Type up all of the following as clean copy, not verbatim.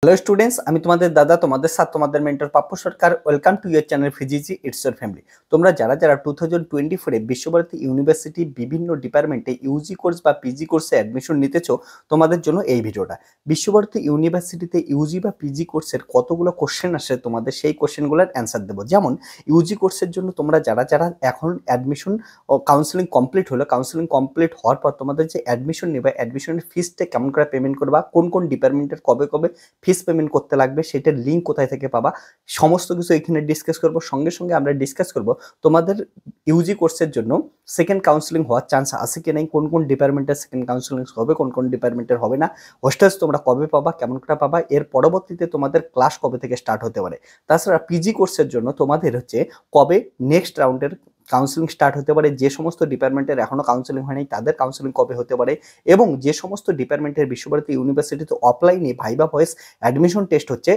Hello students, আমি তোমাদের দাদা, তোমাদের সাথে তোমাদের mentor Pappu Sarkar. Welcome to your channel ফিজিজি ইটস ইয়োর ফ্যামিলি। তোমরা যারা যারা 2024 বিশ্বভারতী ইউনিভার্সিটি বিভিন্ন ডিপার্টমেন্টে ইউজি কোর্স বা পিজি কোর্সে অ্যাডমিশন নিতেছো, তোমাদের জন্য এই ভিডিওটা। বিশ্বভারতী ইউনিভার্সিটিতে ইউজি বা পিজি কোর্সের কতগুলো কোশ্চেন আসে, তোমাদের সেই কোশ্চেনগুলোর অ্যান্সার দেবো। যেমন ইউজি কোর্সের জন্য তোমরা যারা যারা এখন অ্যাডমিশন ও কাউন্সিলিং কমপ্লিট হলো, কাউন্সিলিং কমপ্লিট হওয়ার পর তোমাদের যে অ্যাডমিশন নেবে, অ্যাডমিশনের ফিসটা কেমন করে পেমেন্ট করবা, কোন কোন ডিপার্টমেন্টের কবে কবে ফিস পেমেন্ট করতে লাগবে, সেটার লিঙ্ক কোথায় থেকে পাবা, সমস্ত কিছু এখানে ডিসকাস করব। সঙ্গে সঙ্গে আমরা ডিসকাস করব তোমাদের ইউজি কোর্সের জন্য সেকেন্ড কাউন্সিলিং হওয়ার চান্স আছে কি নাই, কোন কোন ডিপার্টমেন্টের সেকেন্ড কাউন্সিলিং হবে, কোন কোন ডিপার্টমেন্টের হবে না, হোস্টেলস তোমরা কবে পাবা, কেমন করে পাবা, এর পরবর্তীতে তোমাদের ক্লাস কবে থেকে স্টার্ট হতে পারে। তাছাড়া পিজি কোর্সের জন্য তোমাদের হচ্ছে কবে নেক্সট রাউন্ডের কাউন্সিলিং স্টার্ট হতে পারে, যে সমস্ত ডিপার্টমেন্টের এখনো কাউন্সিলিং হয়নি তাদের কাউন্সিলিং কবে হতে পারে, এবং যে সমস্ত ডিপার্টমেন্টের বিশ্বভারতী ইউনিভার্সিটিতে অফলাইনে ভাইবা ভয়েস অ্যাডমিশন টেস্ট হচ্ছে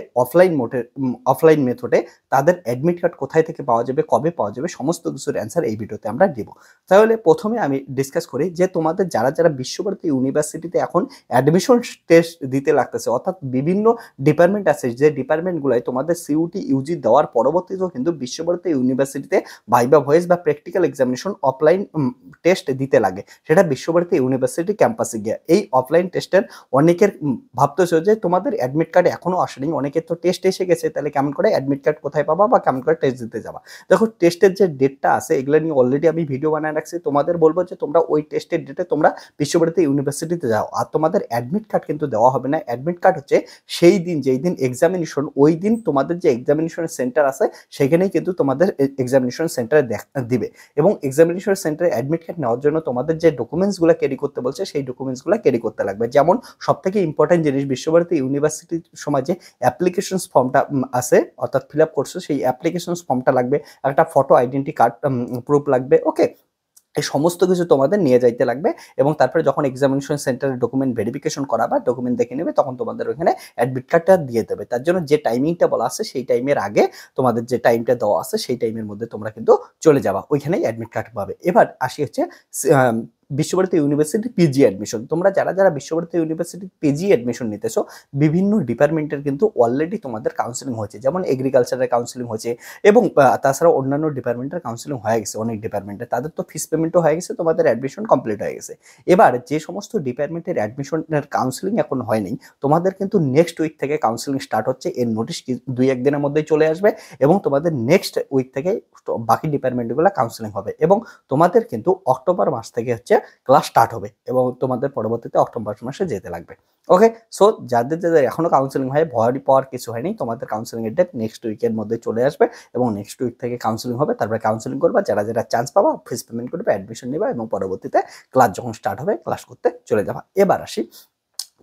অফলাইন মেথডে, তাদের অ্যাডমিট কার্ড কোথায় থেকে পাওয়া যাবে, কবে পাওয়া যাবে, সমস্ত কিছুর অ্যান্সার এই ভিডিওতে আমরা দেব। তাহলে প্রথমে আমি ডিসকাস করি যে তোমাদের যারা যারা বিশ্বভারতী ইউনিভার্সিটিতে এখন অ্যাডমিশন টেস্ট দিতে লাগতেছে, অর্থাৎ বিভিন্ন ডিপার্টমেন্ট আছে যে ডিপার্টমেন্টগুলোয় তোমাদের সিইউটি ইউজি দেওয়ার পরবর্তীতেও কিন্তু বিশ্বভারতী ইউনিভার্সিটিতে ভাইবা ভয়েস বা প্র্যাকটিক্যাল এক্সামিনেশন অফলাইন টেস্ট দিতে লাগে, সেটা বিশ্বভারতী ইউনিভার্সিটি ক্যাম্পাসে গিয়ে। এই অফলাইন টেস্টের অনেকের ভাবতেছো যে তোমাদের অ্যাডমিট কার্ড এখনো আসেনি, অনেকের তো টেস্ট এসে গেছে, তাহলে কেমন করে অ্যাডমিট কার্ড কোথায় পাবা বা কেমন করে টেস্ট দিতে যাবা। দেখো, টেস্টের যে ডেটটা আছে এগুলো নিয়ে অলরেডি আমি ভিডিও বানায় রাখছি, তোমাদের বলবো যে তোমরা ওই টেস্টের ডেটে তোমরা বিশ্বভারতী ইউনিভার্সিটিতে যাও। আর তোমাদের অ্যাডমিট কার্ড কিন্তু দেওয়া হবে না, অ্যাডমিট কার্ড হচ্ছে সেই দিন যেই দিন এক্সামিনেশন, ওই দিন তোমাদের যে এক্সামিনেশন সেন্টার আছে সেখানেই কিন্তু তোমাদের এক্সামিনেশন সেন্টারে দিবে। এবং এক্সামিনেশন সেন্টারে অ্যাডমিট কার্ড নেওয়ার জন্য তোমাদের যে ডকুমেন্টসগুলো ক্যারি করতে বলছে সেই ডকুমেন্টসগুলো ক্যারি করতে লাগবে। যেমন সব থেকে ইম্পর্টেন্ট জিনিস, বিশ্বভারতী ইউনিভার্সিটির সময় যে অ্যাপ্লিকেশন ফর্মটা আছে, অর্থাৎ ফিল আপ করছো, সেই অ্যাপ্লিকেশন ফর্মটা লাগবে, একটা ফটো আইডেন্টি কার্ড প্রুফ লাগবে। ওকে, এই সমস্ত কিছু তোমাদের নিয়ে যাইতে লাগবে। এবং তারপরে যখন এক্সামিনেশন সেন্টারে ডকুমেন্ট ভেরিফিকেশন করাবা, ডকুমেন্ট দেখে নেবে, তখন তোমাদের ওখানে অ্যাডমিট কার্ডটা দিয়ে দেবে। তার জন্য যে টাইমিংটা বলা আছে সেই টাইমের আগে, তোমাদের যে টাইমটা দেওয়া আছে সেই টাইমের মধ্যে তোমরা কিন্তু চলে যাবা, ওইখানেই অ্যাডমিট কার্ড পাবে। এবার আসি হচ্ছে বিশ্বভারতী ইউনিভার্সিটি পিজি অ্যাডমিশন। তোমরা যারা যারা বিশ্বভারতী ইউনিভার্সিটি পিজি অ্যাডমিশন নিতেছো, বিভিন্ন ডিপার্টমেন্টের কিন্তু অলরেডি তোমাদের কাউন্সিলিং হয়েছে, যেমন এগ্রিকালচারের কাউন্সিলিং হয়েছে, এবং তাছাড়া অন্যান্য ডিপার্টমেন্টের কাউন্সিলিং হয়ে গেছে। অনেক ডিপার্টমেন্টে তাদের তো ফিস পেমেন্টও হয়ে গেছে, তোমাদের অ্যাডমিশন কমপ্লিট হয়ে গেছে। এবার যে সমস্ত ডিপার্টমেন্টের অ্যাডমিশনের কাউন্সিলিং এখন হয়নি, তোমাদের কিন্তু নেক্সট উইক থেকে কাউন্সিলিং স্টার্ট হচ্ছে। এর নোটিশ 2-1 দিনের মধ্যেই চলে আসবে, এবং তোমাদের নেক্সট উইক থেকে বাকি ডিপার্টমেন্টগুলো কাউন্সিলিং হবে। এবং তোমাদের কিন্তু অক্টোবর মাস থেকে হচ্ছে ক্লাস স্টার্ট হবে, এবং তোমাদের পরবর্তীতে অক্টোবর মাসে যেতে লাগবে। ওকে, সো যাদের যাদের এখনো কাউন্সিলিং হয়, ভয় পাওয়ার কিছু হয়নি, তোমাদের কাউন্সিলিং এর ডেট নেক্সট উইকের মধ্যে চলে আসবে, এবং নেক্সট উইক থেকে কাউন্সিলিং হবে। তারপরে কাউন্সিলিং করবা, যারা যারা চান্স পাবা ফিস পেমেন্ট করবে, অ্যাডমিশন নেবা, এবং পরবর্তীতে ক্লাস যখন স্টার্ট হবে ক্লাস করতে চলে যাবা। এবার আসি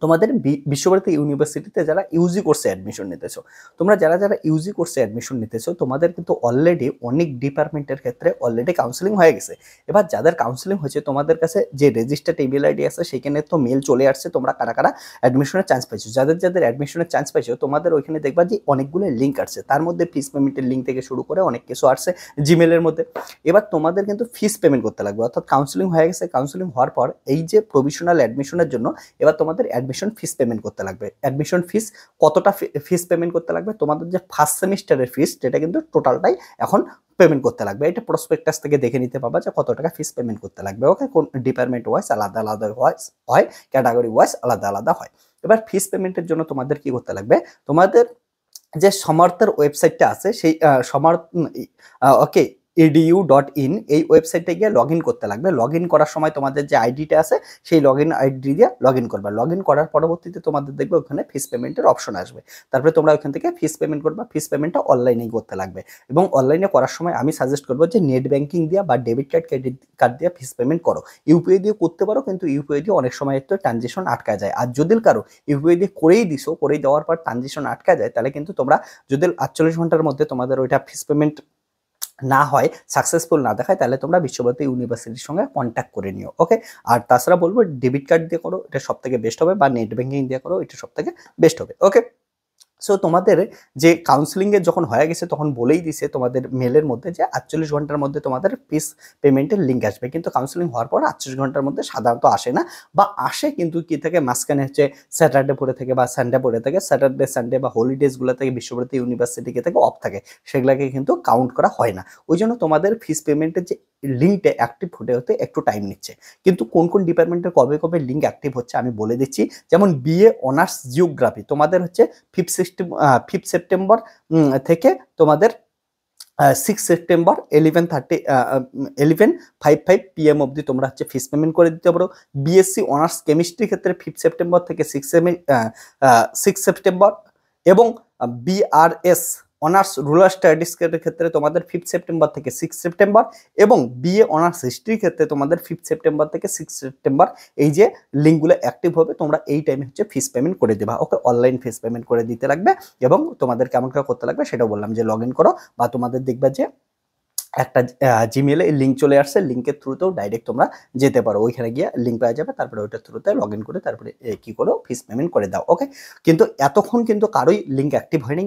তোমাদের বিশ্বভারতী ইউনিভার্সিটিতে যারা ইউজি কোর্সে অ্যাডমিশন নিতেছো, তোমরা যারা যারা ইউজি কোর্সে অ্যাডমিশন নিতেছো, তোমাদের কিন্তু অলরেডি অনেক ডিপার্টমেন্টের ক্ষেত্রে অলরেডি কাউন্সিলিং হয়ে গেছে। এবার যাদের কাউন্সিলিং হয়েছে, তোমাদের কাছে যে রেজিস্টার্ড ইমেল আইডি আছে সেখানে তো মেল চলে আসছে তোমরা কারা কারা অ্যাডমিশনের চান্স পাইছো। যাদের যাদের অ্যাডমিশনের চান্স পাইছো, তোমাদের ওইখানে দেখবা যে অনেকগুলো লিঙ্ক আসছে, তার মধ্যে ফিস পেমেন্টের লিঙ্ক থেকে শুরু করে অনেক কিছু আসছে জিমেলের মধ্যে। এবার তোমাদের কিন্তু ফিস পেমেন্ট করতে লাগবে, অর্থাৎ কাউন্সিলিং হয়ে গেছে, কাউন্সিলিং হওয়ার পর এই যে প্রভিশনাল অ্যাডমিশনের জন্য এবার তোমাদের অ্যাডমিশন ফিস পেমেন্ট করতে লাগবে। অ্যাডমিশন ফিস কতটা ফিস পেমেন্ট করতে লাগবে, তোমাদের যে ফার্স্ট সেমিস্টারের ফিস সেটা কিন্তু টোটালটাই এখন পেমেন্ট করতে লাগবে। এটা প্রসপেক্টাস থেকে দেখে নিতে পারবা যে কত টাকা ফিস পেমেন্ট করতে লাগবে। ওকে, কোন ডিপার্টমেন্ট ওয়াইজ আলাদা আলাদা হয়, ক্যাটাগরি ওয়াইজ আলাদা আলাদা হয়। এবার ফিস পেমেন্টের জন্য তোমাদের কি করতে লাগবে, তোমাদের যে সমার্থের ওয়েবসাইটটা আছে সেই সমার্থ ওকে edu.in, এই ওয়েবসাইটে গিয়ে লগ ইন করতে লাগবে। লগ ইন করার সময় তোমাদের যে আইডিটা আছে সেই লগ ইন আইডি দিয়ে লগ ইন করবা। লগ ইন করার পরবর্তীতে তোমাদের দেখবে ওখানে ফিস পেমেন্টের অপশন আসবে, তারপরে তোমরা ওখান থেকে ফিস পেমেন্ট করবা। ফিস পেমেন্টটা অনলাইনেই করতে লাগবে, এবং অনলাইনে করার সময় আমি সাজেস্ট করবো যে নেট ব্যাঙ্কিং দিয়ে বা ডেবিট কার্ড ক্রেডিট কার্ড দিয়ে ফিস পেমেন্ট করো। ইউপিআই দিয়ে করতে পারো, কিন্তু ইউপিআই দিয়ে অনেক সময় একটু ট্রানজেকশন আটকা যায়। আর যদি কারো ইউপিআই দিয়ে করেই দেওয়ার পর ট্রানজেকশন আটকা যায়, তাহলে কিন্তু তোমরা যদি 48 ঘন্টার মধ্যে তোমাদের ওইটা ফিস পেমেন্ট না হয়, সাকসেসফুল না দেখায়, তাহলে তোমরা বিশ্বভারতী ইউনিভার্সিটির সঙ্গে কন্ট্যাক্ট করে নিও। ওকে, আর তাছাড়া বলবো ডেবিট কার্ড দিয়ে করো, এটা সব থেকে বেস্ট হবে, বা নেট ব্যাঙ্কিং দিয়ে করো, এটা সব থেকে বেস্ট হবে। ওকে, সো তোমাদের যে কাউন্সেলিং এর যখন হয়ে গেছে তখন বলেই দিছে তোমাদের মেলের মধ্যে যে 48 ঘন্টার মধ্যে তোমাদের ফিস পেমেন্টের লিঙ্ক আসবে, কিন্তু কাউন্সেলিং হওয়ার পর 48 ঘন্টার মধ্যে সাধারণত আসে না, বা আসে কিন্তু কি থাকে মাঝখানে হচ্ছে স্যাটারডে পড়ে থাকে বা সানডে পড়ে থাকে, স্যাটারডে সানডে বা হলিডেজগুলো থেকে বিশ্বভারতী ইউনিভার্সিটি থেকে অফ থাকে, সেগুলোকে কিন্তু কাউন্ট করা হয় না। ওই জন্য তোমাদের ফিস পেমেন্টের যে লিঙ্কটা অ্যাক্টিভ হতে একটু টাইম নিচ্ছে। কিন্তু কোন কোন ডিপার্টমেন্টের কবে কবে লিঙ্ক অ্যাক্টিভ হচ্ছে আমি বলে দিচ্ছি। যেমন বিএ অনার্স জিওগ্রাফি তোমাদের হচ্ছে 5 সেপ্টেম্বর থেকে তোমাদের 6 সেপ্টেম্বর 11:55 PM অবধি তোমরা হচ্ছে ফিস পেমেন্ট করে দিতে পারো। বিএসসি অনার্স কেমিস্ট্রি ক্ষেত্রে 5 সেপ্টেম্বর থেকে 6 সেপ্টেম্বর, এবং বিআরএস অনার্স রুরাল স্ট্যাটিস্টিক্সের ক্ষেত্রে তোমাদের 5 সেপ্টেম্বর থেকে 6 সেপ্টেম্বর, এবং বিএ অনার্স হিস্ট্রির ক্ষেত্রে তোমাদের 5 সেপ্টেম্বর থেকে 6 সেপ্টেম্বর। এই যে লিঙ্কগুলো অ্যাক্টিভ হবে তোমরা এই টাইমে হচ্ছে ফিস পেমেন্ট করে দেবা। ওকে, অনলাইন ফিস পেমেন্ট করে দিতে লাগবে, এবং তোমাদের কেমন করে করতে লাগবে সেটাও বললাম যে লগ ইন করো, বা তোমাদের দেখবে যে একটা জিমেলে লিঙ্ক চলে আসছে, লিঙ্কের থ্রুতেও ডাইরেক্ট তোমরা যেতে পারো, ওইখানে গিয়ে লিঙ্ক পাওয়া যাবে, তারপরে ওইটার থ্রুতে লগ ইন করে তারপরে কি করো ফিস পেমেন্ট করে দাও। ওকে, কিন্তু এতক্ষণ কিন্তু কারোই লিঙ্ক অ্যাক্টিভ হয়নি।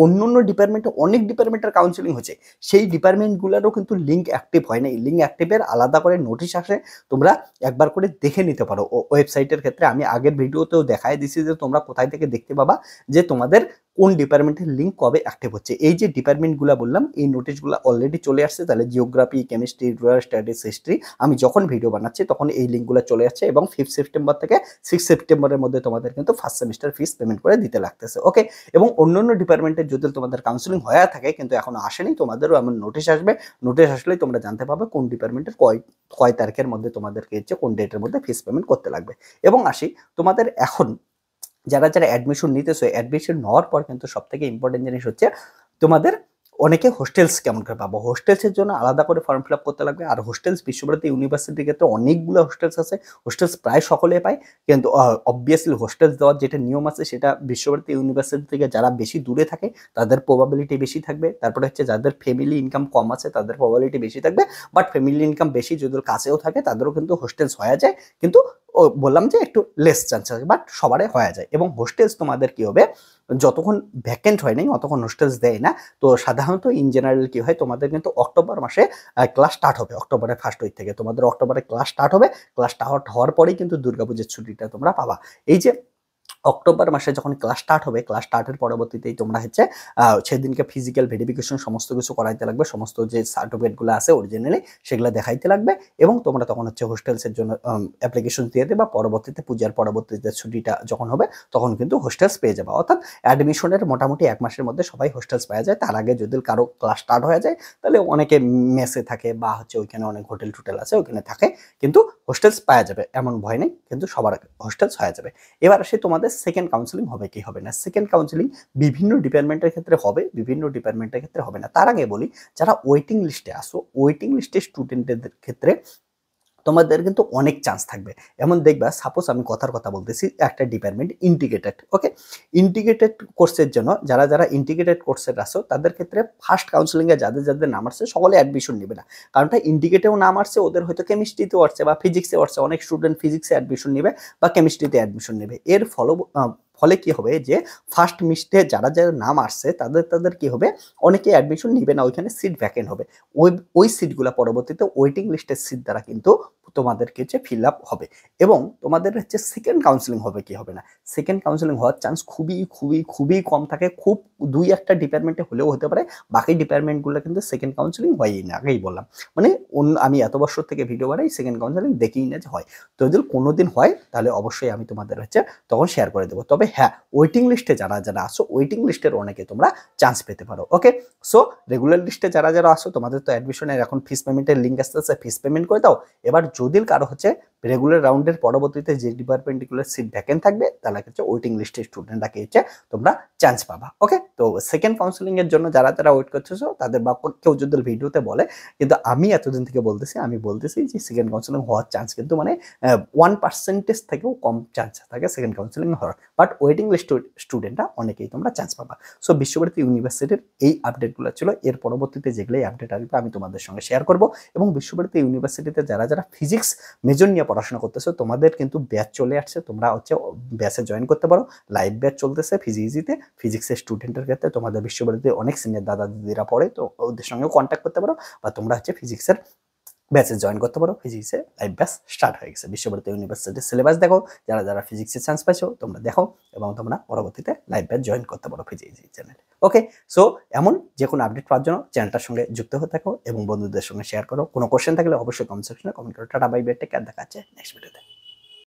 অন্য অন্য ডিপার্টমেন্টে অনেক ডিপার্টমেন্টের কাউন্সিলিং হচ্ছে, সেই ডিপার্টমেন্টগুলোরও কিন্তু লিঙ্ক অ্যাক্টিভ হয় নাই। লিঙ্ক অ্যাক্টিভের আলাদা করে নোটিশ আসে, তোমরা একবার করে দেখে নিতে পারো ওয়েবসাইটের ক্ষেত্রে। আমি আগের ভিডিওতেও দেখাই দিছি যে তোমরা কোথায় থেকে দেখতে পাবা যে তোমাদের কোন ডিপার্টমেন্টের লিঙ্ক কবে অ্যাক্টিভ হচ্ছে। এই যে ডিপার্টমেন্টগুলো বললাম এই নোটিশগুলো অলরেডি চলে আসছে, তাহলে geography, chemistry, rural studies, history আমি যখন ভিডিও বানাচ্ছি তখন এই লিঙ্কগুলো চলে আসছে, এবং 5 সেপ্টেম্বর থেকে 6 সেপ্টেম্বরের মধ্যে তোমাদের কিন্তু ফার্স্ট সেমিস্টার ফিস পেমেন্ট করে দিতে লাগতেছে। ওকে, এবং অন্যান্য ডিপার্টমেন্টের যদি তোমাদের কাউন্সিলিং হয়ে থাকে কিন্তু এখনো আসেনি, তোমাদেরও এমন নোটিশ আসবে। নোটিশ আসলেই তোমরা জানতে পাবে কোন ডিপার্টমেন্টের কয় তারিখের মধ্যে তোমাদেরকে হচ্ছে কোন ডেটের মধ্যে ফিস পেমেন্ট করতে লাগবে। এবং আসি তোমাদের এখন যারা যারা অ্যাডমিশন নিতেছো, অ্যাডমিশন নেওয়ার পর কিন্তু সব থেকে ইম্পর্টেন্ট জিনিস হচ্ছে তোমাদের অনেকে হোস্টেলস কেমন করে পাবো। হোস্টেলসের জন্য আলাদা করে ফর্ম ফিল আপ করতে লাগবে, আর হোস্টেলস বিশ্বভারতী ইউনিভার্সিটির ক্ষেত্রে অনেকগুলো হোস্টেলস আছে, হোস্টেলস প্রায় সকলে পায়, কিন্তু অবভিয়াসলি হোস্টেলস দেওয়ার যেটা নিয়ম আছে সেটা বিশ্বভারতী ইউনিভার্সিটি থেকে যারা বেশি দূরে থাকে তাদের প্রবাবিলিটি বেশি থাকবে, তারপরে হচ্ছে যাদের ফ্যামিলি ইনকাম কম আছে তাদের প্রবাবিলিটি বেশি থাকবে, বাট ফ্যামিলি ইনকাম বেশি যদি কাছেও থাকে তাদেরও কিন্তু হোস্টেলস হয়ে যায়, কিন্তু বললাম যে একটু লেস চান্স আছে, বাট সবারই হয়ে যায়। এবং হোস্টেলস তোমাদের কি হবে, যতক্ষণ ভ্যাকেন্ট হয় নাই অতক্ষণ হোস্টেলস দেয় না। তো সাধারণত ইন জেনারেল কি হয়, তোমাদের কিন্তু অক্টোবর মাসে ক্লাস স্টার্ট হবে, অক্টোবরের ফার্স্ট উইক থেকে তোমাদের অক্টোবরে ক্লাস স্টার্ট হবে। ক্লাস স্টার্ট হওয়ার পরেই কিন্তু দুর্গাপূজার ছুটিটা তোমরা পাবা। এই যে অক্টোবর মাসে যখন ক্লাস স্টার্ট হবে, ক্লাস স্টার্টের পরবর্তীতেই তোমরা হচ্ছে সেদিনকে ফিজিক্যাল ভেরিফিকেশন সমস্ত কিছু করাইতে লাগবে, সমস্ত যে সার্টিফিকেটগুলো আছে অরিজিনালি সেগুলো দেখাইতে লাগবে, এবং তোমরা তখন হচ্ছে হোস্টেলসের জন্য অ্যাপ্লিকেশন দিয়ে দেবা। পরবর্তীতে পূজার পরবর্তীতে ছুটিটা যখন হবে তখন কিন্তু হোস্টেলস পেয়ে যাবে। অর্থাৎ অ্যাডমিশনের মোটামুটি 1 মাসের মধ্যে সবাই হোস্টেলস পাওয়া যায়। তার আগে যদি কারো ক্লাস স্টার্ট হয়ে যায় তাহলে অনেকে মেসে থাকে, বা হচ্ছে ওইখানে অনেক হোটেল টোটেল আছে ওইখানে থাকে, কিন্তু হোস্টেলস পাওয়া যাবে এমন ভয় নেই, কিন্তু সবার হোস্টেলস হয়ে যাবে। এবার আসে তোমাদের সেকেন্ড কাউন্সিলিং হবে কি হবে না। সেকেন্ড কাউন্সিলিং বিভিন্ন ডিপার্টমেন্টের ক্ষেত্রে হবে, বিভিন্ন ডিপার্টমেন্টের ক্ষেত্রে হবে না। তার আগে বলি, যারা ওয়েটিং লিস্টে আসো, ওয়েটিং লিস্টে স্টুডেন্টদের ক্ষেত্রে তোমাদের কিন্তু অনেক চান্স থাকবে। এমন দেখবা, সাপোজ আমি কথার কথা বলতেছি, একটা ডিপার্টমেন্ট ইন্টিগ্রেটেড, ওকে, ইন্টিগ্রেটেড কোর্সের জন্য যারা যারা ইন্টিগ্রেটেড কোর্সের আসো তাদের ক্ষেত্রে ফার্স্ট কাউন্সিলিংয়ে যাদের যাদের নাম আসছে সকলে অ্যাডমিশন নেবে না, কারণটা ইন্টিগ্রেটেও নাম আসছে, ওদের হয়তো কেমিস্ট্রিতেও আসছে বা ফিজিক্সে আসছে, অনেক স্টুডেন্ট ফিজিক্সে অ্যাডমিশন নেবে বা কেমিস্ট্রিতে অ্যাডমিশন নেবে। এর ফলে কি হবে যে ফার্স্ট মিস্টে যারা যারা নাম আসছে তাদের কি হবে, অনেকে অ্যাডমিশন নিবে না, ওইখানে সিট ভ্যাকেন্ট হবে। ওই সিটগুলো পরবর্তীতে ওয়েটিং লিস্টের সিট দ্বারা কিন্তু তোমাদেরকে হচ্ছে ফিল আপ হবে। এবং তোমাদের হচ্ছে সেকেন্ড কাউন্সিলিং হবে কি হবে না, সেকেন্ড কাউন্সিলিং হওয়ার চান্স খুবই খুবই খুবই কম থাকে, খুব 2-1টা ডিপার্টমেন্টে হলেও হতে পারে, বাকি ডিপার্টমেন্টগুলো কিন্তু সেকেন্ড কাউন্সিলিং হয়ই না, আগেই বললাম। মানে আমি এত বছর থেকে ভিডিও বানাই, সেকেন্ড কাউন্সিলিং দেখিই না যে হয়। তো যদি কোনোদিন হয় তাহলে অবশ্যই আমি তোমাদের হচ্ছে তখন শেয়ার করে দেবো। তবে হ্যাঁ, ওয়েটিং লিস্টে যারা যারা আসো, ওয়েটিং লিস্টের অনেকে তোমরা চান্স পেতে পারো। ওকে, সো রেগুলার লিস্টে যারা যারা আসো তোমাদের তো অ্যাডমিশনের এখন ফিস পেমেন্টের লিঙ্ক আসতেছে, ফিস পেমেন্ট করে দাও। এবার যদি কারো হচ্ছে রেগুলার রাউন্ডের পরবর্তীতে যে ডিপার্টমেন্টগুলোর সিট ভ্যাকেন্ট থাকবে তাহলে হচ্ছে ওয়েটিং লিস্টের স্টুডেন্টরাকে হচ্ছে তোমরা চান্স পাবা। ওকে, তো সেকেন্ড কাউন্সিলিং এর জন্য যারা যারা ওয়েট করতেছো তাদের বা কেউ যদি ভিডিওতে বলে, কিন্তু আমি এতদিন থেকে আমি বলতেছি যে সেকেন্ড কাউন্সিলিং হওয়ার চান্স কিন্তু মানে 1% থেকেও কম চান্স থাকে সেকেন্ড কাউন্সিলিং হওয়ার। বাট ওয়েটিং লিস্ট স্টুডেন্টরা অনেকেই তোমরা চান্স পাবা। সো বিশ্বভারতী ইউনিভার্সিটির এই আপডেটগুলো ছিল। এর পরবর্তীতে যেগুলো আপডেট আসবে আমি তোমাদের সঙ্গে শেয়ার করব। এবং বিশ্বভারতী ইউনিভার্সিটিতে যারা যারা ফিজিক্স মেজর নিয়ে পড়াশোনা করতেছো তোমাদের কিন্তু ব্যাচ চলে আসছে, তোমরা হচ্ছে ব্যাচে জয়েন করতে পারো। লাইভ ব্যাচ চলতেছে ফিজিক্সিতে। ফিজিক্সের স্টুডেন্টের ক্ষেত্রে তোমাদের বিশ্বভারতীতে অনেক সিনিয়র দাদা দিদিরা পড়ে, তো ওদের সঙ্গে কন্ট্যাক্ট করতে পারো, বা তোমরা হচ্ছে ফিজিক্সের ব্যাচে জয়েন করতে পারো। ফিজিক্সে লাইভ ব্যাচ স্টার্ট হয়ে গেছে। বিশ্বভারতী ইউনিভার্সিটির সিলেবাস দেখো, যারা যারা ফিজিক্সে চান্স পাইছো তোমরা দেখো, এবং তোমরা পরবর্তীতে লাইভ ব্যাচ জয়েন করতে পারো ফিজিক্স চ্যানেলে। ওকে, সো এমন যে কোনো আপডেট পাওয়ার জন্য চ্যানেলটার সঙ্গে যুক্ত হয়ে থাকো এবং বন্ধুদের সঙ্গে শেয়ার করো। কোনো কোশ্চেন থাকলে অবশ্যই কমেন্ট সেকশনে কমেন্ট করো। Tata bye bye, take care, দেখা হচ্ছে নেক্সট ভিডিওতে।